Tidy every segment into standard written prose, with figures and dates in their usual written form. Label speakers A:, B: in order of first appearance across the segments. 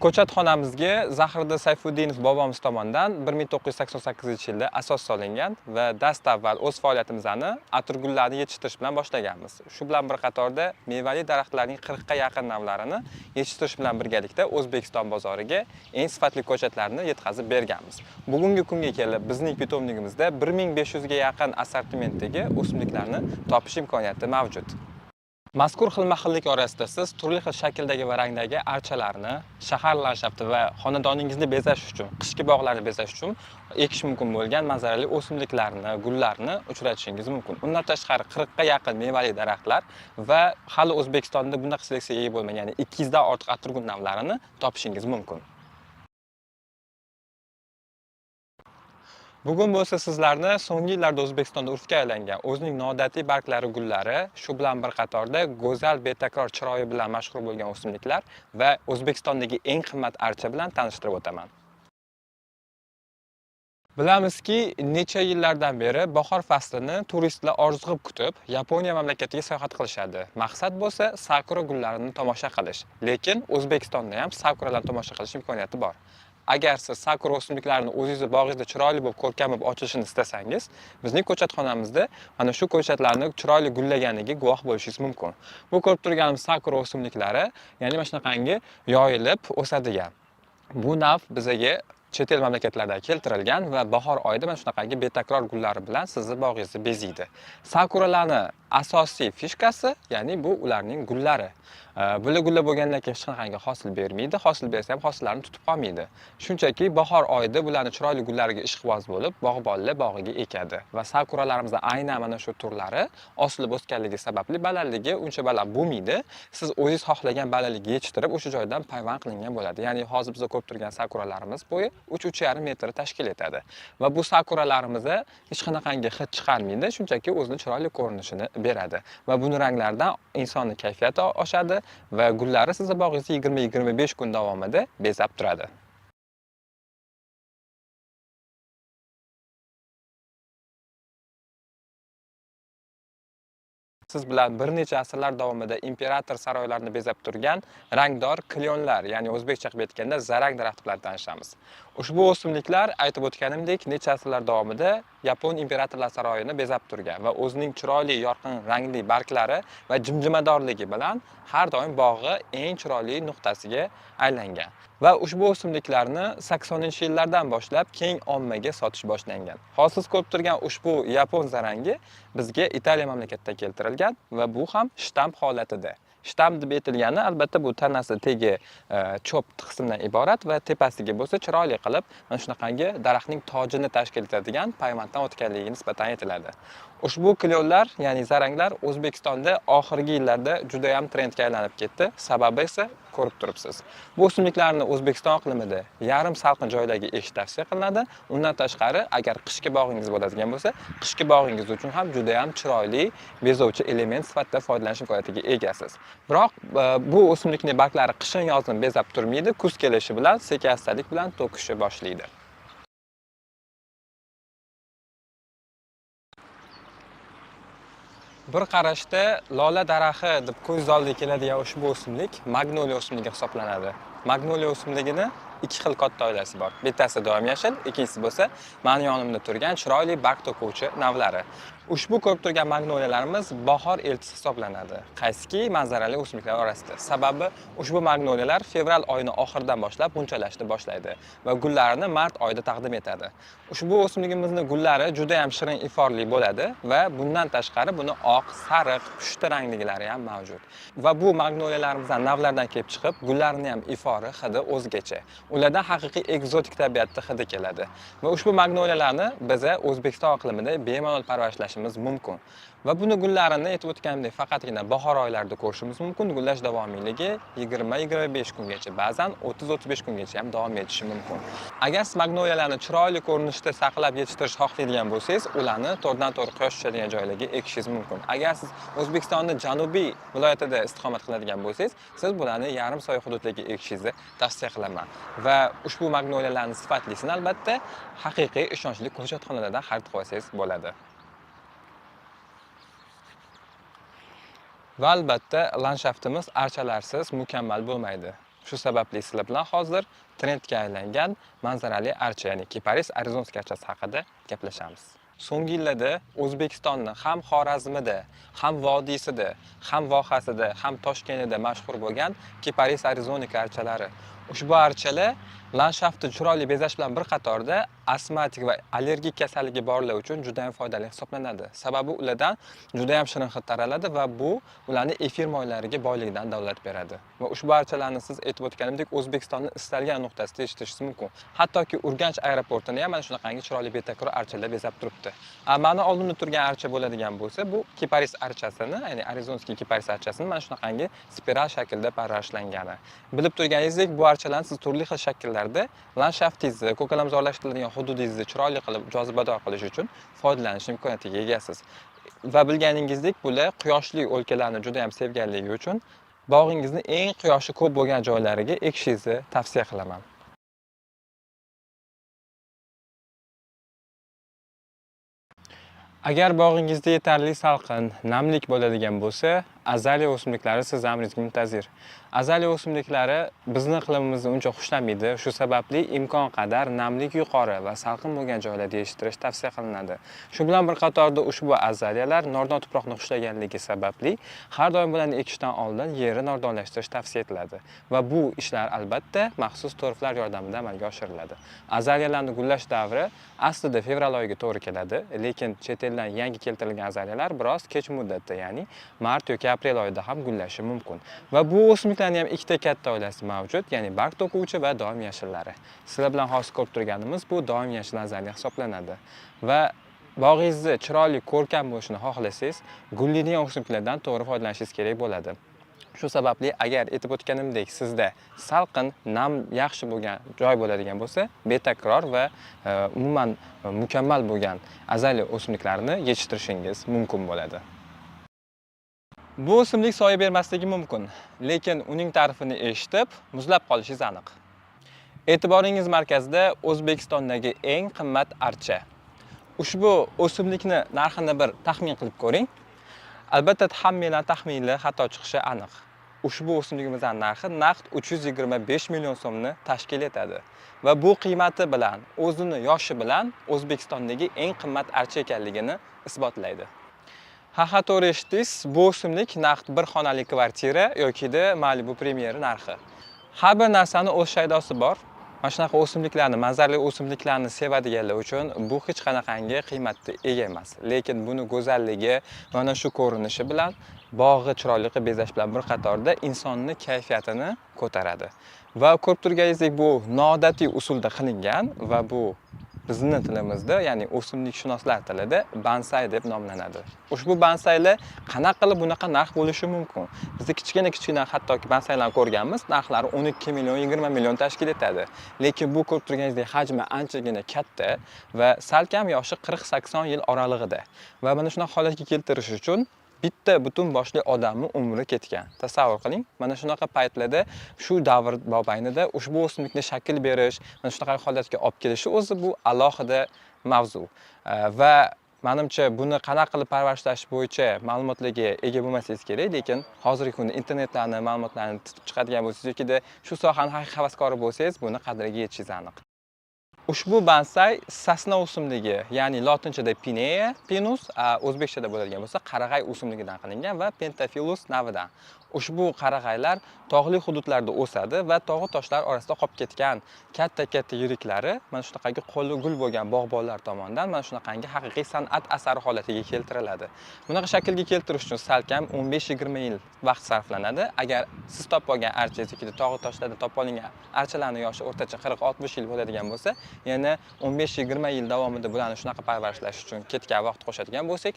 A: Ko'chatxonamizga Zahiriddin Sayfuddinov bobomiz tomonidan 1988-yilda asos solingan va dastavval o'z faoliyatimizni atirgullarni yetishtirish bilan boshlaganmiz. Shu bilan bir qatorda mevali daraxtlarning 40 ga yaqin navlarini yetishtirish bilan birgalikda O'zbekiston bozoriga eng sifatli ko'chatlarni yetkazib berganmiz. Bugungi kunga kelib bizning pitomligimizda 1500 ga yaqin assortimentdagi o'simliklarni topish imkoniyati mavjud. Mazkur xilma-xillik orasida siz turli xil shakldagi va rangdagi archalarni, shahar landshafti va xonadoningizni bezash uchun, qishki bog'larni bezash uchun ekish mumkin bo'lgan mazarali o'simliklarni, gullarni uchratishingiz mumkin. Undan tashqari 40 ga yaqin mevali daraxtlar va hali O'zbekistonda bunday seleksiyaga ega bo'lmagan, ya'ni 200 dan ortiq atirgul navlarini topishingiz mumkin. Bugun bo'lsa sizlarni so'nggi yillarda O'zbekistonda urfga aylangan o'zining noodatiy barglari, gullari, shu bilan bir qatorda go'zal, betakror chiroyi bilan mashhur bo'lgan o'simliklar va O'zbekistondagi eng qimmat archa bilan tanishtirib o'taman. Bilamizki, necha yillardan beri bahor faslini turistlar orziqib kutib, Yaponiya mamlakatiga sayohat qilishadi. Maqsad bo'lsa sakura gullarini tomosha qilish. Lekin O'zbekistonda ham sakuralarni tomosha qilish imkoniyati bor. Agar siz sakura o'simliklarini o'zingiz bog'ingizda chiroyli bo'lib, ko'rkam bo'lib ochilishini istasangiz, bizning ko'chatxonamizda mana shu ko'chatlarni chiroyli gullaganiga guvoh bo'lishingiz mumkin. Bu ko'rib turganimiz sakura o'simliklari, ya'ni mana shunaqangi yoyilib o'sadigan. Bu nav bizaga chet el mamlakatlardan keltirilgan va bahor oyida mana shunaqangi betakror gullari bilan sizni bog'ingizni bezaydi. Sakuralarning asosiy fishkasi, ya'ni bu ularning gullari. Bular gullab bo'lgandan keyin hech qanday hosil bermaydi. Hosil bersa ham hosillarni tutib qolmaydi. Shunchaki bahor oyida bularning chiroyli gullariga ishqiboz bo'lib, bog'bonlar bog'iga ekadi va sakuralarimizda aynan mana shu turlari osilib o'sganligi sababli balandligi uncha baland bo'lmaydi. Siz o'zingiz xohlagan balandlikka yetishtirib, o'sha joydan payvand qilingan bo'ladi. Ya'ni hozir biz ko'rib turgan sakuralarimiz bo'yi 3-3,5 metr tashkil etadi. Va bu sakuralarimizda hech qanday hid chiqarmaydi, shunchaki o'zining chiroyli ko'rinishini beradi. Va buning ranglaridan insonning kayfiyati oshadi va gullari sizni bog'ingizda 20-25 kun davomida bezab turadi. Siz bilan bir necha asrlar davomida imperator saroylarini bezab turgan rangdor klyonlar, ya'ni o'zbekcha qilib aytganda zarang daraxti bilan tanishamiz. Ushbu o'simliklar aytib o'tganimdek necha asrlar davomida Yapon imperatorlar saroyini bezab turgan va o'zining chiroyli, yorqin rangli barglari va jimjimadorligi bilan har doim bog'i eng chiroyli nuqtasiga aylangan. Va ushbu o'simliklarni 80-yillardan boshlab keng ommaga sotish boshlangan. Hozir siz ko'rib turgan ushbu yapon zarangi bizga Italiya mamlakatidan keltirilgan va bu ham shtamp holatida. Shtamp deb aytilgani albatta bu tanasi tegi cho'p qismdan iborat va tepasiga bo'lsa chiroyli qilib mana shunaqangi daraxtning tojini tashkil etadigan payvanddan o'tganligiga nisbatan aytiladi. Ushbu klyonlar, ya'ni zaranglar O'zbekistonda oxirgi yillarda juda ham trendga aylanib ketdi. Sababi esa ko'rib turibsiz. Bu o'simliklarni O'zbekiston iqlimida yarim salqin joylarga ekish tavsiya qilinadi. Undan tashqari, agar qishki bog'ingiz bo'ladigan bo'lsa, qishki bog'ingiz uchun ham juda ham chiroyli bezovchi element sifatida foydalanish imkoniyatiga egasiz. Biroq bu o'simlikning barglari qishin-yozin bezab turmaydi. Kuz kelishi bilan sekin-astalik bilan to'kishni boshlaydi. Bir qarashda lola daraxti deb ko'z oldiga keladigan ushbu o'simlik magnoliya o'simligi hisoblanadi. Magnoliya o'simligini ikki xil katta oilasi bor. Bittasi doim yashil, ikkinchisi bo'lsa meni yonimda turgan chiroyli barg to'quvchi navlari. Ushbu ko'rib turgan magnoliyalarimiz bahor elchisi hisoblanadi. Qaysiki manzarali o'simliklar orasida. Sababi ushbu magnoliyalar fevral oyining oxiridan boshlab bunchalashni boshlaydi va gullarini mart oyida taqdim etadi. Ushbu o'simligimizning gullari juda ham shirin iforli bo'ladi va bundan tashqari buni oq, sariq, pushti rangliklari ham mavjud. Va bu magnoliyalarimizdan navlardan kelib chiqib, gullarining ham ifori, hidi o'zgacha. Ulardan haqiqiy ekzotik tabiatda hidi keladi. Va ushbu magnoliyalarni biz O'zbekiston iqlimida bemalol parvarishlashimiz mumkin. Va buni gullarini aytib o'tganimdek faqatgina bahor oylarida ko'rishimiz mumkin. Gullash davomiyligi 20-25 kungacha, ba'zan 30-35 kungacha ham davom etishi mumkin. Agar siz magnoliyalarni chiroyli ko'rinishda saqlab yetishtirishni xohlaydigan bo'lsangiz, ularni to'g'ridan-to'g'ri quyosh tushadigan joylarga ekishingiz mumkin. Agar siz O'zbekistonning janubiy viloyatida istiqomat qiladigan bo'lsangiz, siz bularni yarim soy hududlarga ekishingizni tavsiya qilaman. Va ushbu magnoliyalarning sifatlisini albatta haqiqiy ishonchli ko'chatxonalardan xarid qilsangiz bo'ladi. Va albatta landshaftimiz archalarsiz mukammal bo'lmaydi. Shu sababli sizlar bilan hozir trendga aylangan manzarali archa, ya'ni kiparis arizonskiy archasi haqida gaplashamiz. So'nggi yillarda O'zbekistonni ham Xorazmida, ham vodiysida, ham vohasida, ham Toshkentida mashhur bo'lgan kiparis arizonika archalari. Ushbu archalar landshaftni chiroyli bezash bilan bir qatorda astmatik va allergik kasalligi borlar uchun juda ham foydali hisoblanadi. Sababi ulardan juda ham shirin hid taraladi va bu ularning efir moylariga boyligidan dalolat beradi. Va ushbu archalarni siz aytib o'tganimdek O'zbekistonning istalgan nuqtasida eshitishingiz mumkin. Hattoki Urganch aeroportini ham mana shunaqangi chiroyli betakror archalar bezab turibdi. Mani oldimda turgan archa bo'ladigan bo'lsa, bu kiparis archasini, ya'ni arizonskiy kiparis archasini mana shunaqangi spiral shaklda parvarishlangani. Bilib turganingizdek, bu archalarni siz turli xil shakllarda landshaftingizni, ko'kalamzorlashtirilgan hududingizni chiroyli qilib jozibador qilish uchun foydalanish imkoniyatiga egasiz. Va bilganingizdek, bular quyoshli o'lkalarni juda ham sevganligi uchun bog'ingizni eng quyoshi ko'p bo'lgan joylariga ekishingizni tavsiya qilaman. Agar bog'ingizda yetarli salqin, namlik bo'ladigan bo'lsa, azaliya o'simliklari siz amringizga muntazir. Azaliya o'simliklari bizni iqlimimizni uncha xushlamaydi. Shu sababli imkon qadar namlik yuqori va salqin bo'lgan joylarda yetishtirish tavsiya qilinadi. Shu bilan bir qatorda ushbu azaliyalar nordon tuproqni xushlaganligi sababli har doim ularni ekishdan oldin yeri nordonlashtirish tavsiya etiladi. Va bu ishlar albatta maxsus to'rflar yordamida amalga oshiriladi. Azaliyalarning gullash davri aslida fevral oyiga to'g'ri keladi, lekin chet eldan yangi keltirilgan azaliyalar biroz kech muddatda, ya'ni mart yoki aprel oyida ham gullashi mumkin. Va bu o'simliklarning ham ikkita katta oilasi mavjud, ya'ni barg to'quvchi va doim yashillari. Sizlar bilan hozir ko'rib turganimiz bu doim yashil azaliya hisoblanadi. Va bog'ingizni chiroyli ko'rkam bo'lishini xohlasangiz, gullaydigan o'simliklardan to'g'ri foydalanishingiz kerak bo'ladi. Shu sababli agar aytib o'tganimdek sizda salqin, nam yaxshi bo'lgan joy bo'ladigan bo'lsa, betakror va umuman mukammal bo'lgan azaliya o'simliklarini yetishtirishingiz mumkin bo'ladi. Bu o'simlik soya bermasligi mumkin, lekin uning ta'rifini eshitib, muzlab qolishingiz aniq. E'tiboringiz markazida O'zbekistondagi eng qimmat archa. Ushbu o'simlikni narxini bir taxmin qilib ko'ring. Albatta, hammalar taxminlar xato chiqishi aniq. Ushbu o'simligimizning narxi naqd 325 million so'mni tashkil etadi. Va bu qiymati bilan, o'zini yoshi bilan O'zbekistondagi eng qimmat archa ekanligini isbotlaydi. Ha, to'g'ri eshitdingiz, bu o'simlik naqd bir xonali kvartira yoki-da Malibu Premier narxi. Har bir narsani o'z shaydosi bor. Mana shunaqa o'simliklarni, manzarali o'simliklarni sevadiganlar uchun bu hech qanaqangi qiymatga ega emas. Lekin buni go'zalligi, mana shu ko'rinishi bilan bog'i chiroyli qilib bezash bilan bir qatorda insonning kayfiyatini ko'taradi. Va ko'rib turganingizdek, bu noodatiy usulda qilingan va bu bizni tilimizda, ya'ni o'simlikshunoslar tilida bonsai deb nomlanadi. Ushbu bonsailar qanaqa qilib bunaqa narx bo'lishi mumkin? Biz kichkina hattoki bonsailarni ko'rganmiz, narxlari 12 million, 20 million tashkil etadi. Lekin bu ko'rib turganingizdek hajmi anchagina katta va salkam yoshi 40-80 yil oralig'ida. Va mana shunaqa holatga keltirish uchun bitta butun boshli odamning umri ketgan. Tasavvur qiling, mana shunaqa paytlarda shu davr mobaynida ushbu o'simlikni shakl berish, mana shunaqa holatga olib kelishi o'zi bu alohida mavzu. Va menimcha buni qanaqa qilib parvarishlash bo'yicha ma'lumotlarga ega bo'lmasangiz kerak, lekin hozirgi kunda internetlarni, ma'lumotlarni titib chiqadigan bo'lsangiz yoki-da shu sohaning haqiqiy havaskori bo'lsangiz, buni qadriga yetishingiz aniq. Ushbu bonsai sasna o'simligi, ya'ni lotinchada Pinea, Pinus, o'zbekchada bo'ladigan bo'lsa, qarag'ay o'simligidan qilingan va Pentaphyllus navidan. Ushbu qarag'aylar tog'li hududlarda o'sadi va tog'u toshlar orasida qolib ketgan katta yiriklari mana shunaqangi qo'li gul bo'lgan bog'bonlar tomonidan mana shunaqangi haqiqiy san'at asari holatiga keltiriladi. Bunaqa shaklga keltirish uchun salkam 15-20 yil vaqt sarflanadi. Agar siz topib olgan archangiz yoki tog'u toshlarda topib olingan archalarning yoshi o'rtacha 40-60 yil bo'ladigan bo'lsa, yana 15-20 yil davomida bularni shunaqa parvarishlash uchun ketgan vaqt qo'shadigan bo'lsak,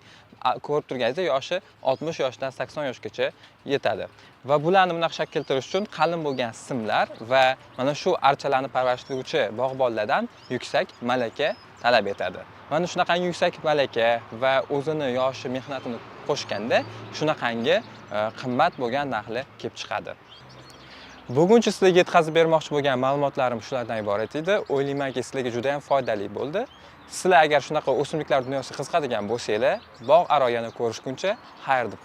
A: ko'rib turganingizda yoshi 60 yoshdan 80 yoshgacha yetadi. Va bularni bunaqa shakl keltirish uchun qalin bo'lgan simlar va mana shu archalarni parvarishlovchi bog'bonlardan yuksak malaka talab etadi. Mana shunaqangi yuksak malaka va o'zini yoshi, mehnatini qo'shganda shunaqangi qimmat bo'lgan narxlar kelib chiqadi. Buguncha sizlarga yetkazib bermoqchi bo'lgan ma'lumotlarim shulardan iborat edi. O'ylaymanki, sizlarga juda ham foydali bo'ldi. Sizlar agar shunaqa o'simliklar dunyosiga qiziqadigan bo'lsanglar, bog' aro yana ko'rishguncha xayr deb